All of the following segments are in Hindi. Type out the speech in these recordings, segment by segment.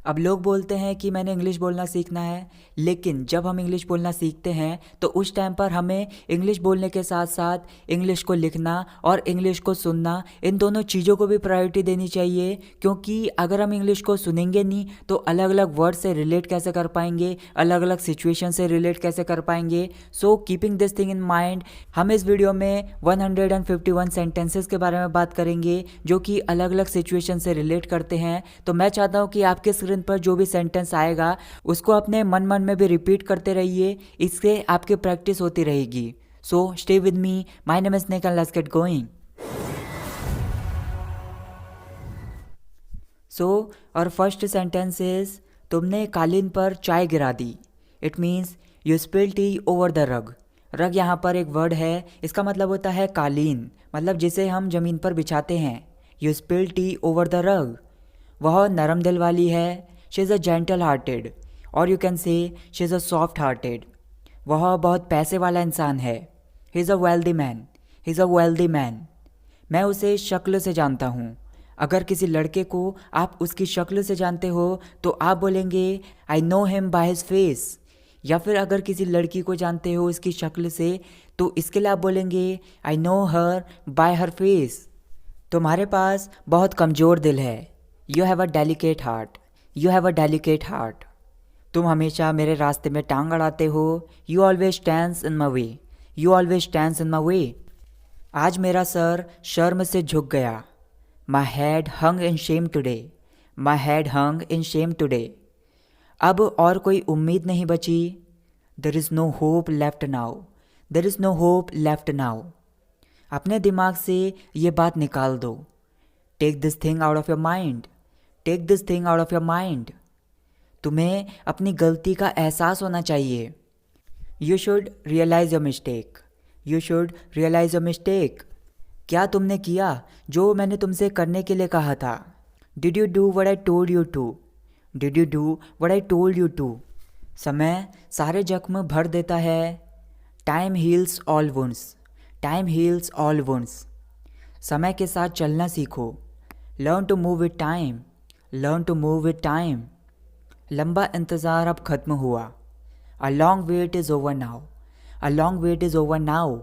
अब लोग बोलते हैं कि मैंने इंग्लिश बोलना सीखना है, लेकिन जब हम इंग्लिश बोलना सीखते हैं तो उस टाइम पर हमें इंग्लिश बोलने के साथ साथ इंग्लिश को लिखना और इंग्लिश को सुनना, इन दोनों चीज़ों को भी प्रायोरिटी देनी चाहिए। क्योंकि अगर हम इंग्लिश को सुनेंगे नहीं तो अलग अलग वर्ड से रिलेट कैसे कर पाएंगे, अलग अलग सिचुएशन से रिलेट कैसे कर पाएंगे। So keeping this thing in mind, हम इस वीडियो में 151 सेंटेंसेस के बारे में बात करेंगे जो कि अलग अलग सिचुएशन से रिलेट करते हैं। तो मैं चाहता हूँ कि आपके स्क्रीन पर जो भी सेंटेंस आएगा उसको अपने मन मन में भी रिपीट करते रहिए, इससे आपकी प्रैक्टिस होती रहेगी। So stay with me, my name is Nick and let's get going. So और फर्स्ट सेंटेंस इज, तुमने कालीन पर चाय गिरा दी। It means you spill tea over the rug. Rug यहाँ पर एक वर्ड है, इसका मतलब होता है कालीन, मतलब जिसे हम ज़मीन पर बिछाते हैं। You spill tea over the rug. वह नरम दिल वाली है, she is a gentle hearted, और you can say she is a soft hearted. वह बहुत पैसे वाला इंसान है, he is a wealthy man, he is a wealthy man. मैं उसे शक्ल से जानता हूँ। अगर किसी लड़के को आप उसकी शक्ल से जानते हो तो आप बोलेंगे I know him by his face. या फिर अगर किसी लड़की को जानते हो उसकी शक्ल से तो इसके लिए आप बोलेंगे I know her by her face. तुम्हारे पास बहुत कमज़ोर दिल है, you have a delicate heart, you have a delicate heart. तुम हमेशा मेरे रास्ते में टांग अड़ाते हो, you always stands in my way, you always stands in my way. आज मेरा सर शर्म से झुक गया, my head hung in shame today, my head hung in shame today. अब और कोई उम्मीद नहीं बची, there is no hope left now, there is no hope left now. अपने दिमाग से ये बात निकाल दो, take this thing out of your mind, take this thing out of your mind. तुम्हें अपनी गलती का एहसास होना चाहिए, you should realise your mistake, you should realise your mistake. क्या तुमने किया जो मैंने तुमसे करने के लिए कहा था? Did you do what I told you to, did you do what I told you to. समय सारे जख्म भर देता है, time heals all wounds, time heals all wounds. समय के साथ चलना सीखो, learn to move with time, learn to move with time. लंबा इंतज़ार अब ख़त्म हुआ, a long wait is over now, a long wait is over now.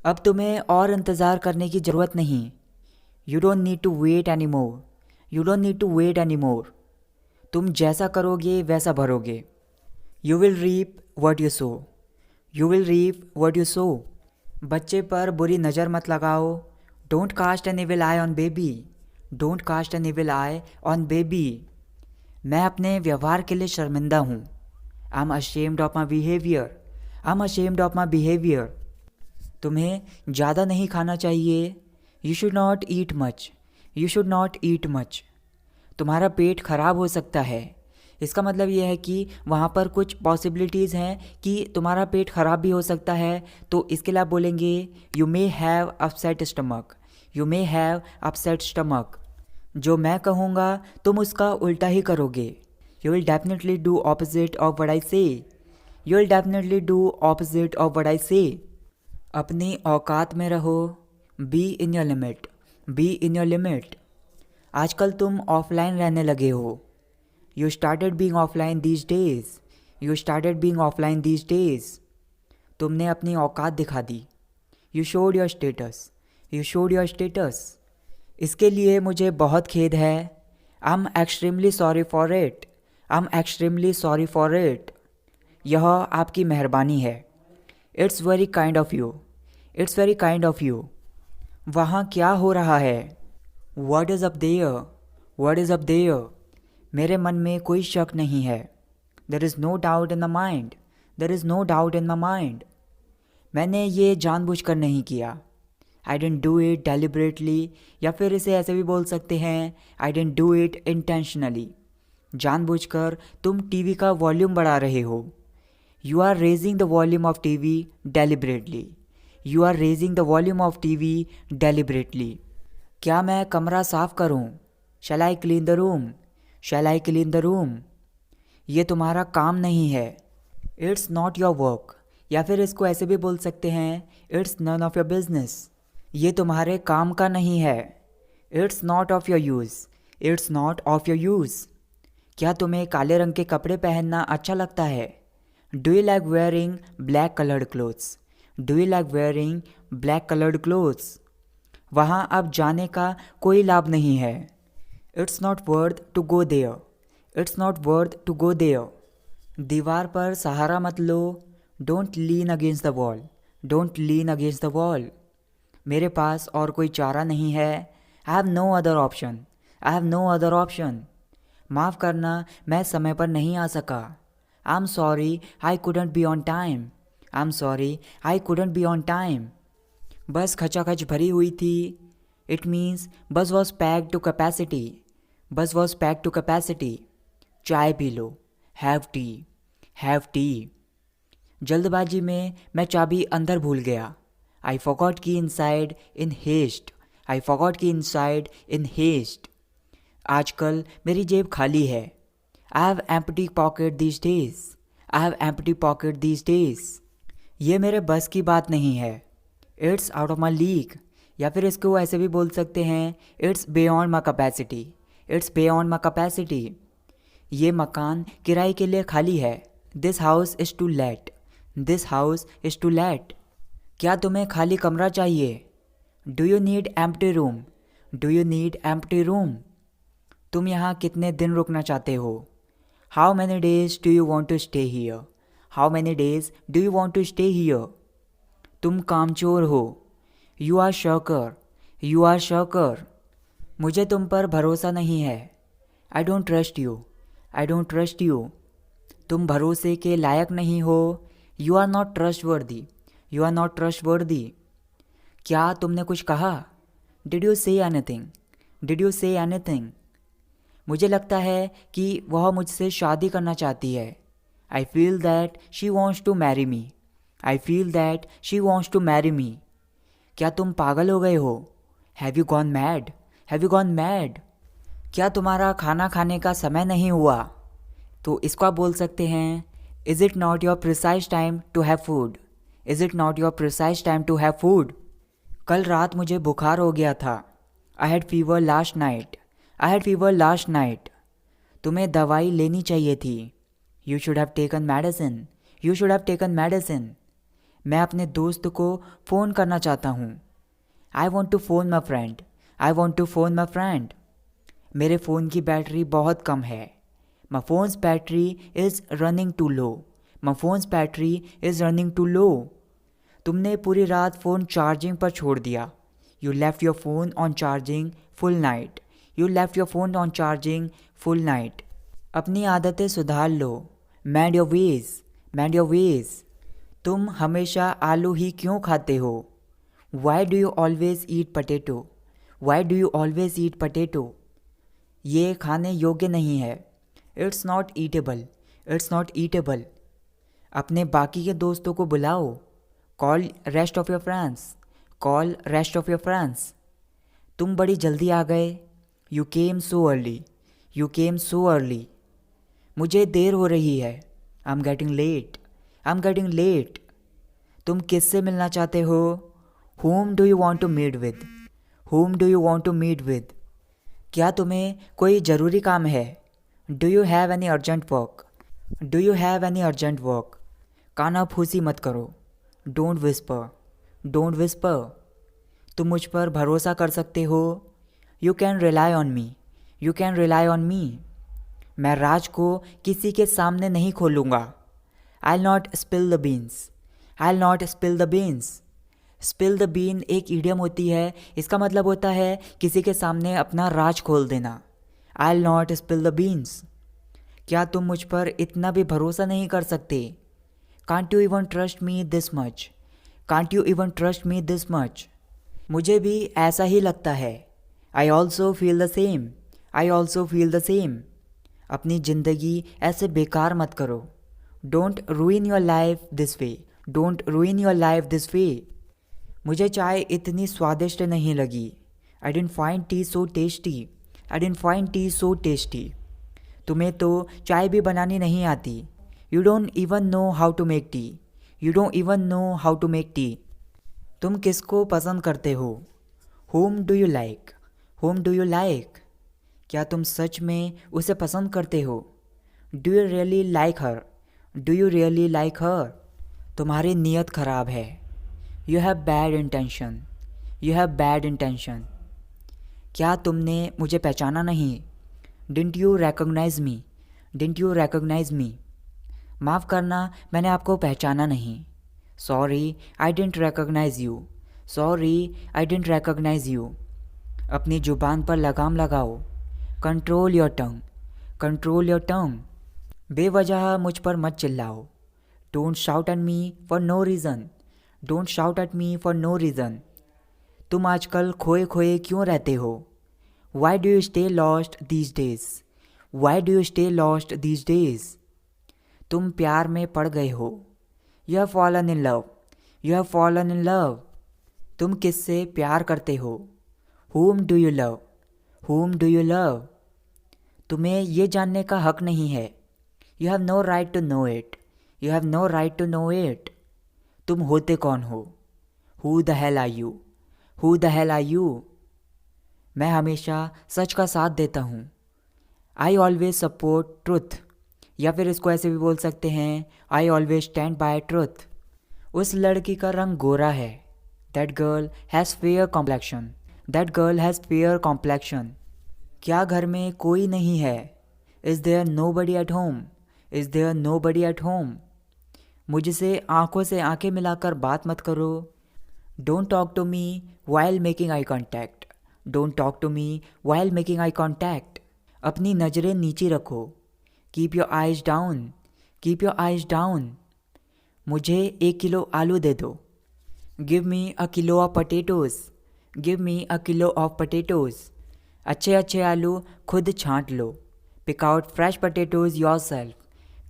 अब तुम्हें और इंतज़ार करने की ज़रूरत नहीं, you don't need to wait any more, you don't need to wait any more. तुम जैसा करोगे वैसा भरोगे, you will reap what you sow, you will reap what you sow. बच्चे पर बुरी नज़र मत लगाओ, don't cast an evil eye on baby, don't cast an evil eye on baby. मैं अपने व्यवहार के लिए शर्मिंदा हूँ, I am ashamed of my behaviour, I am ashamed of my behaviour. तुम्हें ज़्यादा नहीं खाना चाहिए, you should not eat much, you should not eat much. तुम्हारा पेट खराब हो सकता है, इसका मतलब यह है कि वहाँ पर कुछ पॉसिबिलिटीज़ हैं कि तुम्हारा पेट खराब भी हो सकता है। तो इसके लिए आप बोलेंगे you may have upset stomach, you may have upset stomach. जो मैं कहूँगा तुम उसका उल्टा ही करोगे, you will definitely do opposite of what I say, you will definitely do opposite of what I say. अपनी औकात में रहो, be in your limit, be in your limit. आजकल तुम ऑफलाइन रहने लगे हो, you started being offline these days, you started being offline these days. तुमने अपनी औकात दिखा दी, you showed your status, you showed your status. इसके लिए मुझे बहुत खेद है, I am extremely sorry for it, I am extremely sorry for it. यह आपकी मेहरबानी है, it's very kind of you, it's very kind of you. वहाँ क्या हो रहा है, what is up there, what is up there. मेरे मन में कोई शक नहीं है, there is no doubt in the mind, there is no doubt in the mind. मैंने ये जानबूझकर नहीं किया, I didn't do it deliberately, या फिर इसे ऐसे भी बोल सकते हैं I didn't do it intentionally. जानबूझकर तुम टीवी का वॉल्यूम बढ़ा रहे हो, you are raising the volume of TV deliberately, you are raising the volume of TV deliberately. क्या मैं कमरा साफ करूं, shall I clean the room, shall I clean the room. ये तुम्हारा काम नहीं है, इट्स नॉट योर वर्क, या फिर इसको ऐसे भी बोल सकते हैं it's none of your business. ये तुम्हारे काम का नहीं है, it's not of your use, it's not of your use. क्या तुम्हें काले रंग के कपड़े पहनना अच्छा लगता है? Do you like wearing black coloured clothes? Do you like wearing black coloured clothes? वहाँ अब जाने का कोई लाभ नहीं है। It's not worth to go there. It's not worth to go there. दीवार पर सहारा मत लो। Don't lean against the wall. Don't lean against the wall. मेरे पास और कोई चारा नहीं है। I have no other option. I have no other option. माफ़ करना, मैं समय पर नहीं आ सका। I am sorry I couldn't be on time. I am sorry I couldn't be on time. Bus खचाखच भरी हुई थी। It means bus was packed to capacity. Bus was packed to capacity. चाय पी लो। Have tea. Have tea. जल्दबाजी में मैं चाबी अंदर भूल गया। I forgot key inside in haste. I forgot key inside in haste. आजकल मेरी जेब खाली है। I have empty pocket these days. I have empty pocket these days. ये मेरे बस की बात नहीं है। It's out of my league. या फिर इसको ऐसे भी बोल सकते हैं, it's beyond my capacity. It's beyond my capacity. ये मकान किराए के लिए खाली है। This house is to let. This house is to let. क्या तुम्हें खाली कमरा चाहिए? Do you need empty room? Do you need empty room? तुम यहाँ कितने दिन रुकना चाहते हो? How many days do you want to stay here? How many days do you want to stay here? तुम कामचोर हो। You are shocker. You are shocker. मुझे तुम पर भरोसा नहीं है। I don't trust you. I don't trust you. तुम भरोसे के लायक नहीं हो। You are not trustworthy. You are not trustworthy. क्या तुमने कुछ कहा? Did you say anything? Did you say anything? मुझे लगता है कि वह मुझसे शादी करना चाहती है। I feel that she wants to marry me. I feel that she wants to marry me. क्या तुम पागल हो गए हो? Have you gone mad? Have you gone mad? क्या तुम्हारा खाना खाने का समय नहीं हुआ? तो इसको आप बोल सकते हैं, is it not your precise time to have food? Is it not your precise time to have food? कल रात मुझे बुखार हो गया था। I had fever last night. I had fever last night. तुम्हें दवाई लेनी चाहिए थी। You should have taken medicine. You should have taken medicine. मैं अपने दोस्त को फ़ोन करना चाहता हूँ। I want to phone my friend. I want to phone my friend. मेरे फ़ोन की बैटरी बहुत कम है। My phone's battery is running too low. My phone's battery is running too low. तुमने पूरी रात फ़ोन चार्जिंग पर छोड़ दिया। You left your phone on charging full night. You left your phone on charging full night. अपनी आदतें सुधार लो। Mend your ways. Mend your ways. तुम हमेशा आलू ही क्यों खाते हो? Why do you always eat potato? Why do you always eat potato? ये खाने योग्य नहीं है। It's not eatable. It's not eatable. अपने बाकी के दोस्तों को बुलाओ। Call rest of your friends. Call rest of your friends. तुम बड़ी जल्दी आ गए। You came so early. You came so early. मुझे देर हो रही है। I am getting late. I am getting late. तुम किससे मिलना चाहते हो? whom do you want to meet with? whom do you want to meet with? क्या तुम्हें कोई ज़रूरी काम है? Do you have any urgent work? Do you have any urgent work? कानाफूसी मत करो। Don't whisper. Don't whisper. तुम मुझ पर भरोसा कर सकते हो। You can rely on me. You can rely on me. मैं राज को किसी के सामने नहीं खोलूँगा। I not spill the beans. I not spill the beans. Spill the been एक ईडियम होती है। इसका मतलब होता है किसी के सामने अपना राज खोल देना। आई नॉट स्पिल द बीन्स। क्या तुम मुझ पर इतना भी भरोसा नहीं कर सकते? Can't you even trust me this much? Can't you even trust me this much? मुझे भी ऐसा ही लगता है। I also feel the same. I also feel the same. अपनी ज़िंदगी ऐसे बेकार मत करो। Don't ruin your life this way. Don't ruin your life this way. मुझे चाय इतनी स्वादिष्ट नहीं लगी। I didn't find tea so tasty. I didn't find tea so tasty. तुम्हें तो चाय भी बनानी नहीं आती। You don't even know how to make tea. You don't even know how to make tea. तुम किसको पसंद करते हो? whom do you like? whom do you like? क्या तुम सच में उसे पसंद करते हो? Do you really like her? Do you really like her? तुम्हारी नीयत खराब है। You have bad intention. You have bad intention. क्या तुमने मुझे पहचाना नहीं? Didn't you recognise me? Didn't you recognise me? माफ़ करना, मैंने आपको पहचाना नहीं। Sorry, I didn't recognise you. Sorry, I didn't recognise you. अपनी ज़ुबान पर लगाम लगाओ। Control your tongue. Control your tongue. बेवजह मुझ पर मत चिल्लाओ। Don't shout at me for no reason. Don't shout at me for no reason. तुम आजकल खोए खोए क्यों रहते हो? Why do you stay lost these days? Y do you stay lost these days? तुम प्यार में पड़ गए हो। You have fallen in love. You have fallen in love. तुम किससे प्यार करते हो? whom do you love? whom do you love? तुम्हें ये जानने का हक नहीं है। You have no right to know it. You have no right to know it. तुम होते कौन हो? Who the hell are you? Who the hell are you? मैं हमेशा सच का साथ देता हूँ। I always support truth. या फिर इसको ऐसे भी बोल सकते हैं, I always stand by truth. उस लड़की का रंग गोरा है। That girl has fair complexion. That girl has fair complexion. क्या घर में कोई नहीं है? Is there nobody at home? Is there nobody at home? मुझसे आंखों से आंखें मिलाकर बात मत करो। Don't talk to me while making eye contact. Don't talk to me while making eye contact. अपनी नज़रें नीचे रखो। Keep your eyes down. Keep your eyes down. मुझे 1 किलो आलू दे दो। Give me a kilo of potatoes. Give me a kilo of potatoes. अच्छे अच्छे आलू खुद छांट लो। Pick out fresh potatoes yourself.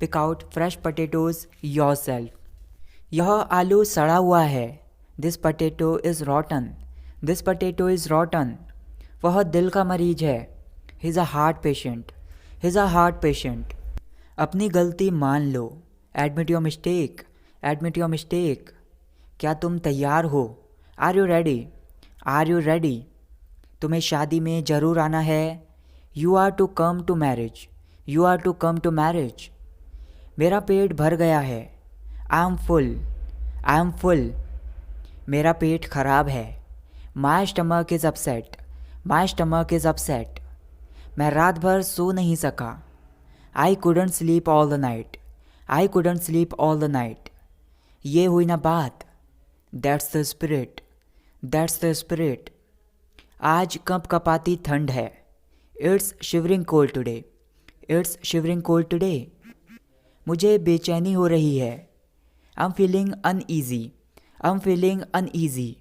Pick out fresh potatoes yourself. यह आलू सड़ा हुआ है। This potato is rotten. This potato is rotten. वह दिल का मरीज है। He is a heart patient. He is a heart patient. अपनी गलती मान लो। Admit your mistake. Admit your mistake. क्या तुम तैयार हो? Are you ready? Are you ready? तुम्हें शादी में ज़रूर आना है। You are to come to marriage. You are to come to marriage. मेरा पेट भर गया है। I am full. I am full. मेरा पेट खराब है। My stomach is upset. My stomach is upset. मैं रात भर सो नहीं सका। I couldn't sleep all the night. I couldn't sleep all the night. ये हुई ना बात। That's the spirit. That's the spirit. आज कंपकपाती ठंड है। It's shivering cold today. It's shivering cold today. मुझे बेचैनी हो रही है। I am feeling uneasy. I am feeling uneasy.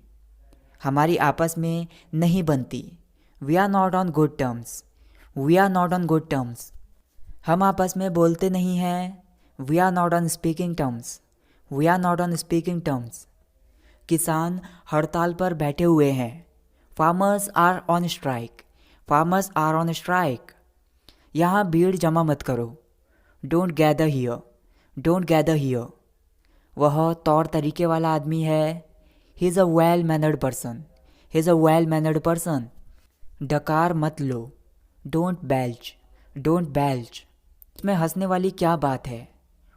हमारी आपस में नहीं बनती। We are not on good terms. We are not on good terms. हम आपस में बोलते नहीं हैं। We are not on speaking terms. We are not on speaking terms. किसान हड़ताल पर बैठे हुए हैं। Farmers are on strike. Farmers are on strike. यहाँ भीड़ जमा मत करो। Don't gather here. Don't gather here. वह तौर तरीके वाला आदमी है। He is a well mannered person. He is a well mannered person. डकार मत लो। Don't belch. Don't belch. इसमें हंसने वाली क्या बात है?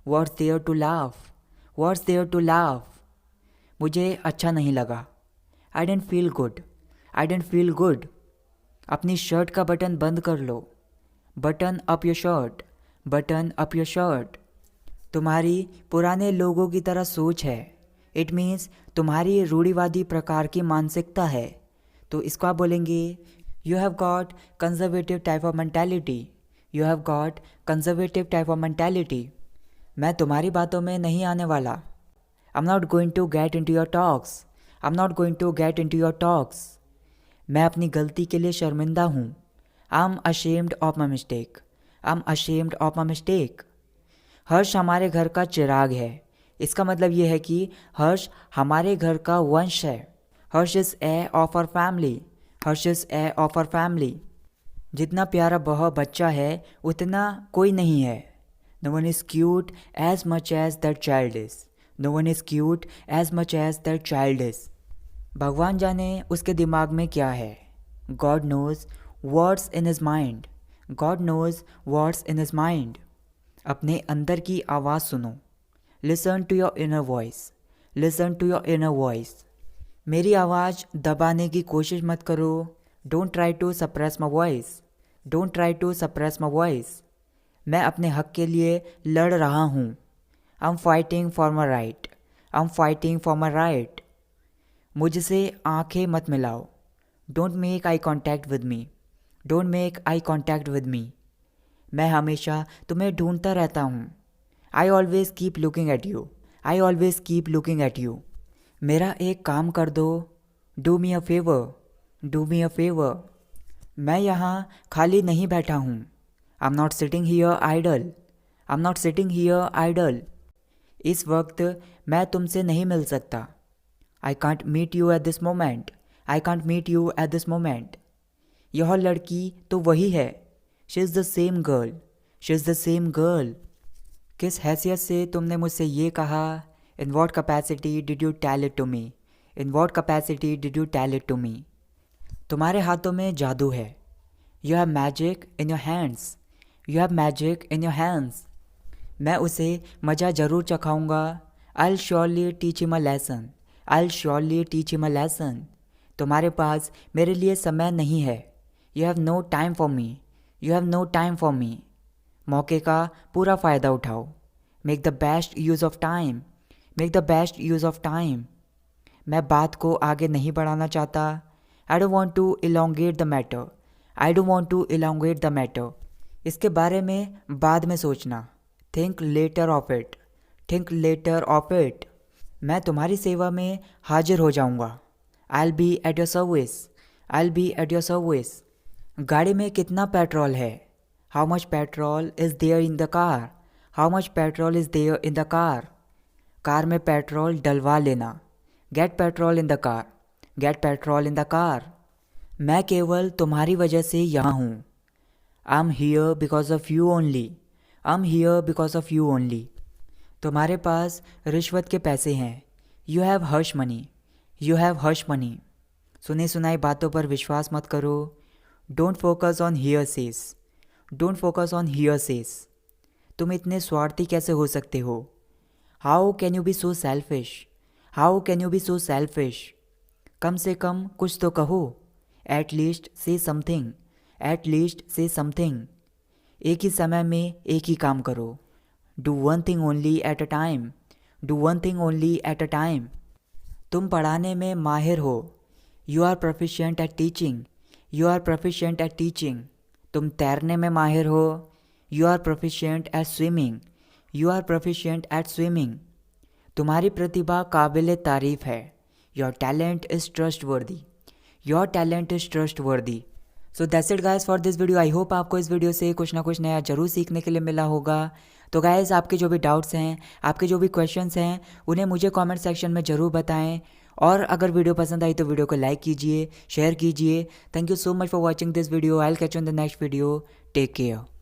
What's there to laugh? What's there to laugh? मुझे अच्छा नहीं लगा। I didn't feel good. I didn't feel good. अपनी शर्ट का बटन बंद कर लो। Button up your shirt. Button up your shirt. तुम्हारी पुराने लोगों की तरह सोच है। इट मीन्स तुम्हारी रूढ़िवादी प्रकार की मानसिकता है। तो इसको आप बोलेंगे, you have got conservative type of mentality. You have got conservative type of mentality. मैं तुम्हारी बातों में नहीं आने वाला। I am not going to get in to your talks. I am not going to get in to your talks. मैं अपनी गलती के लिए शर्मिंदा हूँ। I am ashamed of my mistake. I am ashamed of my mistake. Harsh हमारे घर का चिराग है। इसका मतलब ये है कि हर्ष हमारे घर का वंश है। Harsh is a of our family. Harsh is a of our family. जितना प्यारा वह बच्चा है उतना कोई नहीं है। No one is cute as much as that child is. No one is cute as much as that child is. भगवान जाने उसके दिमाग में क्या है। God knows what's in his mind. God knows what's in his mind. अपने अंदर की आवाज़ सुनो। Listen to your inner voice, listen to your inner voice. मेरी आवाज़ दबाने की कोशिश मत करो। Don't try to suppress my voice, don't try to suppress my voice. मैं अपने हक के लिए लड़ रहा हूँ। I am fighting for my right, I am fighting for my right. मुझसे आंखें मत मिलाओ। Don't make eye contact with me, don't make eye contact with me. मैं हमेशा तुम्हें ढूंढता रहता हूँ। I always keep looking at you, I always keep looking at you. मेरा एक काम कर दो। Do me a favour, do me a favour. मैं यहाँ खाली नहीं बैठा हूँ। I am not sitting here idle, I am not sitting here idle. इस वक्त मैं तुमसे नहीं मिल सकता। I can't meet you at this moment, I can't meet you at this moment. यह लड़की तो वही है। She is the same girl, she is the same girl. किस हैसियत से तुमने मुझसे ये कहा? In what capacity did you tell it to me, in what capacity did you tell it to me. तुम्हारे हाथों में जादू है। You have magic in your hands, you have magic in your hands. मैं उसे मज़ा ज़रूर चखाऊंगा। I will surely teach him a lesson, I will surely teach him a lesson. तुम्हारे पास मेरे लिए समय नहीं है। You have no time for me, you have no time for me. मौके का पूरा फ़ायदा उठाओ। Make the best use of time, make the best use of time. मैं बात को आगे नहीं बढ़ाना चाहता। I don't want to elongate the matter, I don't want to elongate the matter. इसके बारे में बाद में सोचना। Think later of it, think later of it. मैं तुम्हारी सेवा में हाजिर हो जाऊंगा। I will be at your service, I will be at your service. गाड़ी में कितना पेट्रोल है? How much petrol is there in the car, how much petrol is there in the car. Car में पेट्रोल डलवा लेना। Get petrol in the car, get petrol in the car. मैं केवल तुम्हारी वजह से यहाँ हूँ। I am here because of you only, I am here because of you only. तुम्हारे पास रिश्वत के पैसे हैं। You have harsh money, you have harsh money. सुनी सुनाई बातों पर विश्वास मत करो। Don't focus on hearsays, don't focus on hearsays. तुम इतने स्वार्थी कैसे हो सकते हो? How can you be so selfish, how can you be so selfish. कम से कम कुछ तो कहो। At least say something, at least say something. एक ही समय में एक ही काम करो। Do one thing only at a time, do one thing only at a time. तुम पढ़ाने में माहिर हो। You are proficient at teaching, you are proficient at teaching. तुम तैरने में माहिर हो। You are proficient at swimming, you are proficient at swimming. तुम्हारी प्रतिभा काबिल तारीफ है। Your talent is trustworthy, your talent is trustworthy. So that's it guys for this video. I hope आपको इस वीडियो से कुछ ना कुछ नया जरूर सीखने के लिए मिला होगा। तो गाइज आपके जो भी डाउट्स हैं, आपके जो भी क्वेश्चंस हैं, उन्हें मुझे कमेंट सेक्शन में ज़रूर बताएं। और अगर वीडियो पसंद आई तो वीडियो को लाइक कीजिए, शेयर कीजिए। Thank you so much for watching this video. I will catch you in the next video. Take care.